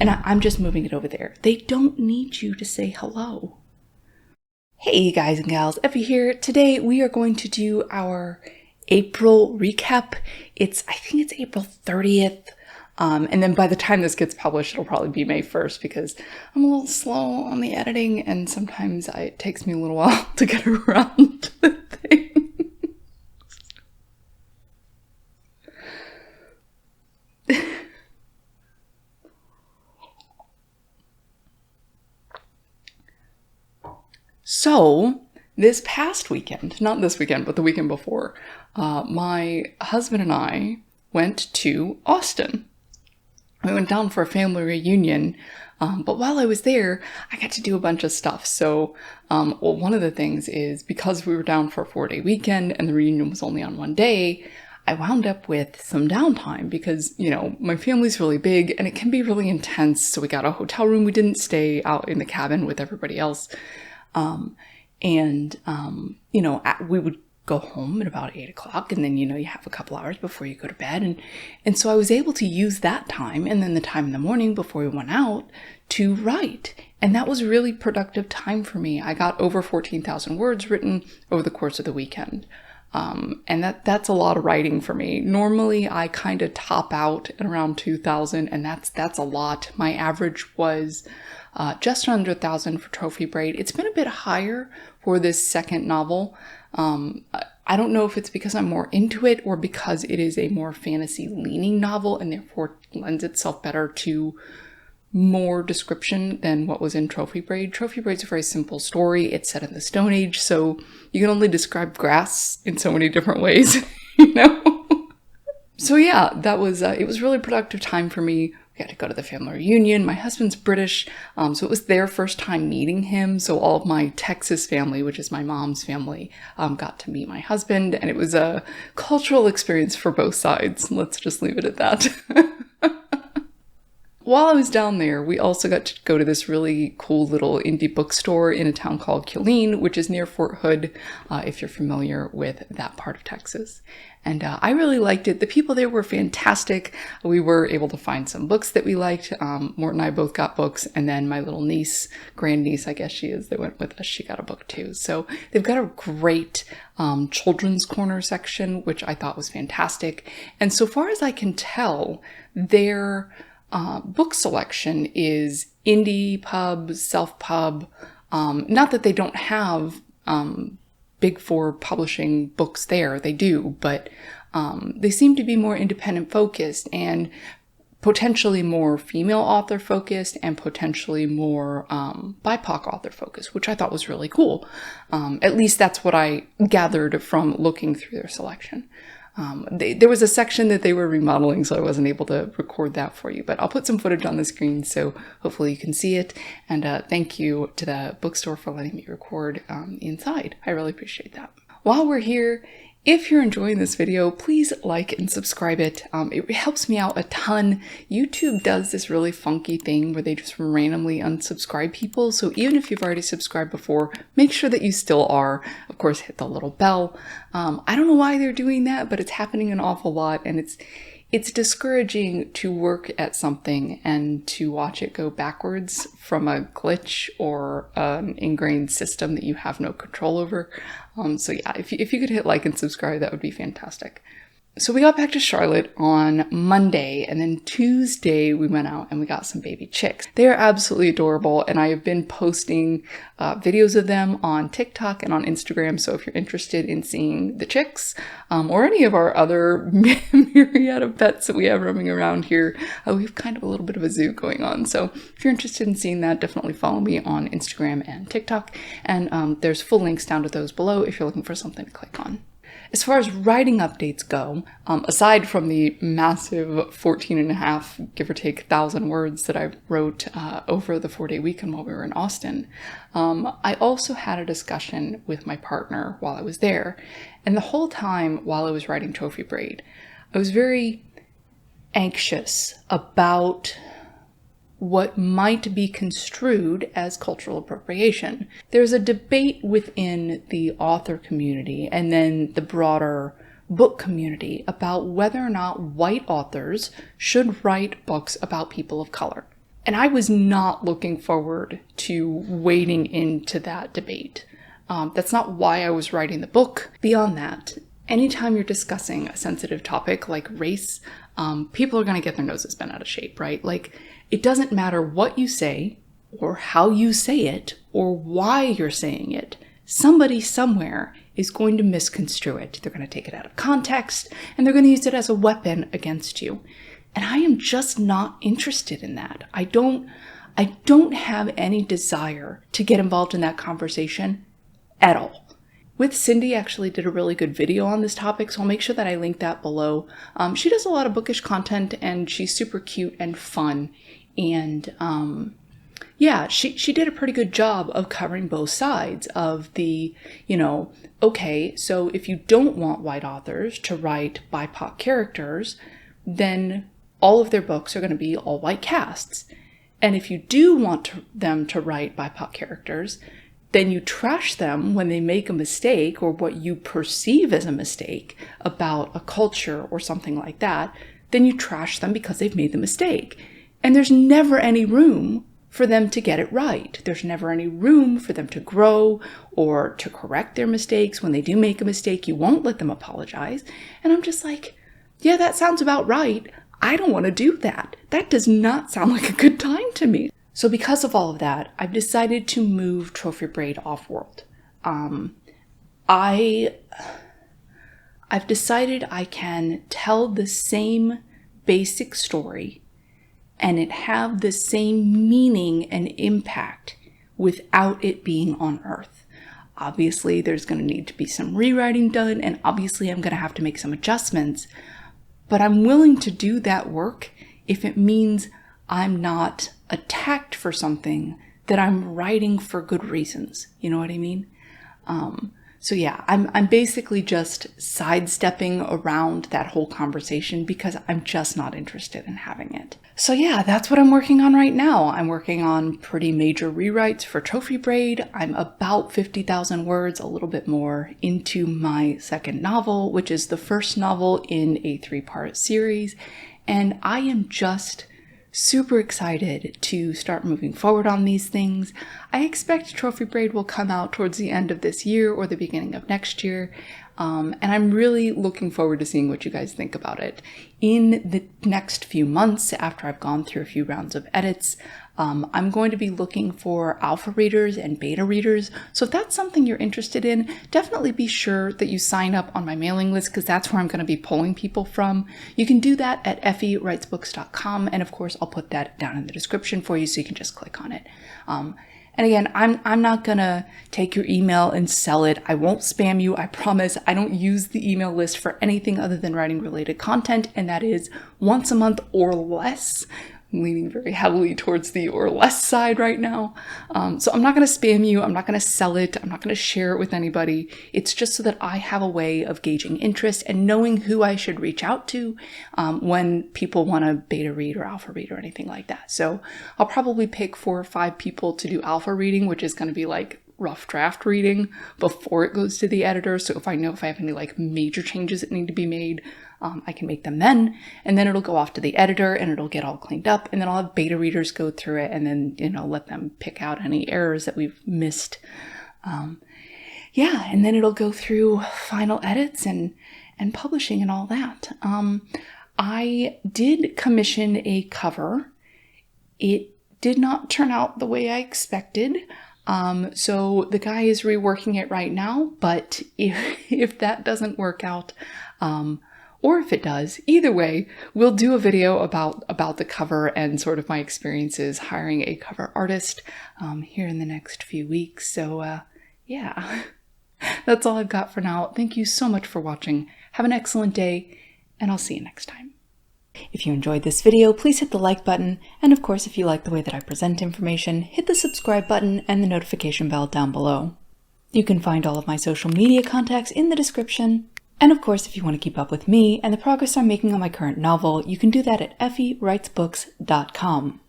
and I'm just moving it over there. They don't need you to say hello. Hey guys and gals, Effie here. Today we are going to do our April recap. I think it's April 30th. And then by the time this gets published, it'll probably be May 1st because I'm a little slow on the editing and sometimes it takes me a little while to get around to the things. So this past weekend, not this weekend, but the weekend before, my husband and I went to Austin. We went down for a family reunion, but while I was there, I got to do a bunch of stuff. So, one of the things is because we were down for a 4-day weekend and the reunion was only on one day, I wound up with some downtime because, my family's really big and it can be really intense. So we got a hotel room. We didn't stay out in the cabin with everybody else. We would go home at about 8 o'clock and then, you have a couple hours before you go to bed. And so I was able to use that time and then the time in the morning before we went out to write. And that was really productive time for me. I got over 14,000 words written over the course of the weekend. And that's a lot of writing for me. Normally I kind of top out at around 2,000 and that's a lot. My average was just under 1,000 for Trophy Braid. It's been a bit higher for this second novel. I don't know if it's because I'm more into it or because it is a more fantasy leaning novel and therefore lends itself better to more description than what was in Trophy Braid. Trophy Braid's a very simple story. It's set in the Stone Age, so you can only describe grass in so many different ways, So yeah, that was, it was really productive time for me. We got to go to the family reunion. My husband's British, so it was their first time meeting him. So all of my Texas family, which is my mom's family, got to meet my husband. And it was a cultural experience for both sides. Let's just leave it at that. While I was down there, we also got to go to this really cool little indie bookstore in a town called Killeen, which is near Fort Hood, if you're familiar with that part of Texas. And I really liked it. The people there were fantastic. We were able to find some books that we liked. Mort and I both got books, and then my little niece, grandniece, I guess she is, that went with us, she got a book too. So they've got a great children's corner section, which I thought was fantastic. And so far as I can tell, their book selection is indie pub, self-pub. Not that they don't have Big Four publishing books there, they do, but they seem to be more independent focused and potentially more female author focused and potentially more BIPOC author focused, which I thought was really cool. At least that's what I gathered from looking through their selection. There was a section that they were remodeling, so I wasn't able to record that for you, but I'll put some footage on the screen so hopefully you can see it. And thank you to the bookstore for letting me record inside. I really appreciate that. While we're here, if you're enjoying this video, please like and subscribe it. It helps me out a ton. YouTube does this really funky thing where they just randomly unsubscribe people. So even if you've already subscribed before, make sure that you still are. Of course, hit the little bell. I don't know why they're doing that, but it's happening an awful lot. And it's discouraging to work at something and to watch it go backwards from a glitch or an ingrained system that you have no control over. So yeah, if you could hit like and subscribe, that would be fantastic. So we got back to Charlotte on Monday, and then Tuesday we went out and we got some baby chicks. They are absolutely adorable, and I have been posting videos of them on TikTok and on Instagram. So if you're interested in seeing the chicks or any of our other myriad of pets that we have roaming around here, we have kind of a little bit of a zoo going on. So if you're interested in seeing that, definitely follow me on Instagram and TikTok. And there's full links down to those below if you're looking for something to click on. As far as writing updates go, aside from the massive 14 and a half, give or take, 1,000 words that I wrote over the 4-day weekend while we were in Austin, I also had a discussion with my partner while I was there. And the whole time while I was writing Trophy Braid, I was very anxious about what might be construed as cultural appropriation. There's a debate within the author community and then the broader book community about whether or not white authors should write books about people of color. And I was not looking forward to wading into that debate. That's not why I was writing the book. Beyond that, anytime you're discussing a sensitive topic like race, people are going to get their noses bent out of shape, right? Like, it doesn't matter what you say or how you say it or why you're saying it. Somebody somewhere is going to misconstrue it. They're going to take it out of context and they're going to use it as a weapon against you. And I am just not interested in that. I don't have any desire to get involved in that conversation at all. With Cindy actually did a really good video on this topic, so I'll make sure that I link that below. She does a lot of bookish content and she's super cute and fun. And yeah, she did a pretty good job of covering both sides of the, okay, so if you don't want white authors to write BIPOC characters, then all of their books are going to be all white casts. And if you do want them to write BIPOC characters, then you trash them when they make a mistake or what you perceive as a mistake about a culture or something like that, then you trash them because they've made the mistake. And there's never any room for them to get it right. There's never any room for them to grow or to correct their mistakes. When they do make a mistake, you won't let them apologize. And I'm just like, yeah, that sounds about right. I don't want to do that. That does not sound like a good time to me. So because of all of that, I've decided to move Trophy Braid off-world. I've decided I can tell the same basic story and it have the same meaning and impact without it being on Earth. Obviously, there's going to need to be some rewriting done, and obviously I'm going to have to make some adjustments, but I'm willing to do that work if it means I'm not attacked for something that I'm writing for good reasons. You know what I mean? So yeah, I'm basically just sidestepping around that whole conversation because I'm just not interested in having it. So yeah, that's what I'm working on right now. I'm working on pretty major rewrites for Trophy Braid. I'm about 50,000 words, a little bit more, into my second novel, which is the first novel in a 3-part series. And I am just super excited to start moving forward on these things. I expect Trophy Braid will come out towards the end of this year or the beginning of next year. And I'm really looking forward to seeing what you guys think about it. In the next few months, after I've gone through a few rounds of edits, I'm going to be looking for alpha readers and beta readers. So if that's something you're interested in, definitely be sure that you sign up on my mailing list because that's where I'm going to be pulling people from. You can do that at effywritesbooks.com. And of course, I'll put that down in the description for you so you can just click on it. And again, I'm not gonna take your email and sell it. I won't spam you, I promise. I don't use the email list for anything other than writing related content, and that is once a month or less. I'm leaning very heavily towards the or less side right now. So I'm not going to spam you. I'm not going to sell it. I'm not going to share it with anybody. It's just so that I have a way of gauging interest and knowing who I should reach out to when people want to beta read or alpha read or anything like that. So I'll probably pick 4 or 5 people to do alpha reading, which is going to be like rough draft reading before it goes to the editor. So if I know if I have any like major changes that need to be made, I can make them then, and then it'll go off to the editor and it'll get all cleaned up, and then I'll have beta readers go through it and then, let them pick out any errors that we've missed. Yeah, and then it'll go through final edits and publishing and all that. I did commission a cover. It did not turn out the way I expected. So the guy is reworking it right now, but if that doesn't work out, or if it does, either way, we'll do a video about the cover and sort of my experiences hiring a cover artist here in the next few weeks. So yeah, that's all I've got for now. Thank you so much for watching. Have an excellent day, and I'll see you next time. If you enjoyed this video, please hit the like button, and of course if you like the way that I present information, hit the subscribe button and the notification bell down below. You can find all of my social media contacts in the description. And of course, if you want to keep up with me and the progress I'm making on my current novel, you can do that at effywritesbooks.com.